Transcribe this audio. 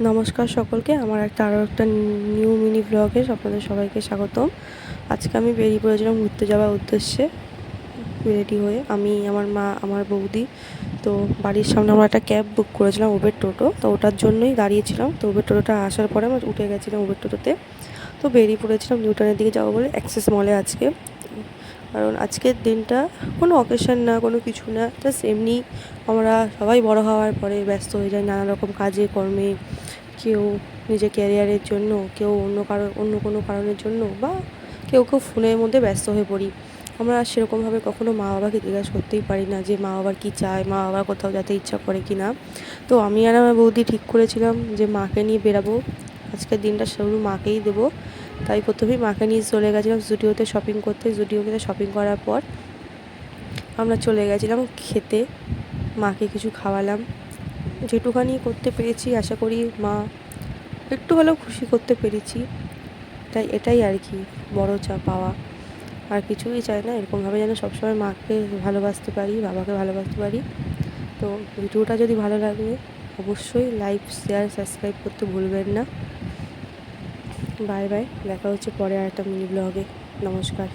নমস্কার সকলকে, আমার আরও একটা নিউ মিনি ব্লগে আপনাদের সবাইকে স্বাগতম। আজকে আমি বেরিয়ে পড়েছিলাম ঘুরতে যাওয়ার উদ্দেশ্যে, রেডি হয়ে আমি, আমার মা, আমার বৌদি। তো বাড়ির সামনে আমরা একটা ক্যাব বুক করেছিলাম, উবের টোটো। তো ওটার জন্যই দাঁড়িয়েছিলাম। তো উবের টোটোটা আসার পরে আমরা উঠে গেছিলাম উবের টোটোতে। তো বেরিয়ে পড়েছিলাম নিউটাউনের দিকে যাবো বলে অ্যাক্সেস মলে আজকে। কারণ আজকের দিনটা কোনো অকেশন না, কোনো কিছু না, জাস্ট এমনি আমরা সবাই বড় হওয়ার পরে ব্যস্ত হয়ে যাই নানা রকম কাজে কর্মে। কেউ নিজের ক্যারিয়ারের জন্য, কেউ অন্য কোনো কারণের জন্য, বা কেউ ফোনের মধ্যে ব্যস্ত হয়ে পড়ি। আমরা সেরকমভাবে কখনো মা বাবাকে জিজ্ঞাসা করতেই পারি না যে মা বাবার কী চায়, মা বাবার কোথাও যেতে ইচ্ছা করে কি না। তো আমি আর আমার বৌদি ঠিক করেছিলাম যে মাকে নিয়ে বেরাবো, আজকের দিনটা শুরু মাকেই দেবো। তাই প্রথমেই মাকে নিয়ে চলে গেছিলাম জুডিওতে শপিং করতে। জুডিওতে শপিং করার পর আমরা চলে গেছিলাম খেতে। মাকে কিছু খাওয়ালাম, যেটুখানি করতে পেরেছি। আশা করি মা একটু হলেও খুশি করতে পেরেছি। এটাই আর কি বড় পাওয়া। আর কিছুই চাই না, এরকমভাবে যেন সবসময় মাকে ভালোবাসতে পারি, বাবাকে ভালোবাসতে পারি। তো ভিডিওটা যদি ভালো লাগে অবশ্যই লাইক, শেয়ার, সাবস্ক্রাইব করতে ভুলবেন না। বাই বাই, দেখা হচ্ছে পরে আর একটা মিনি ব্লগে। নমস্কার।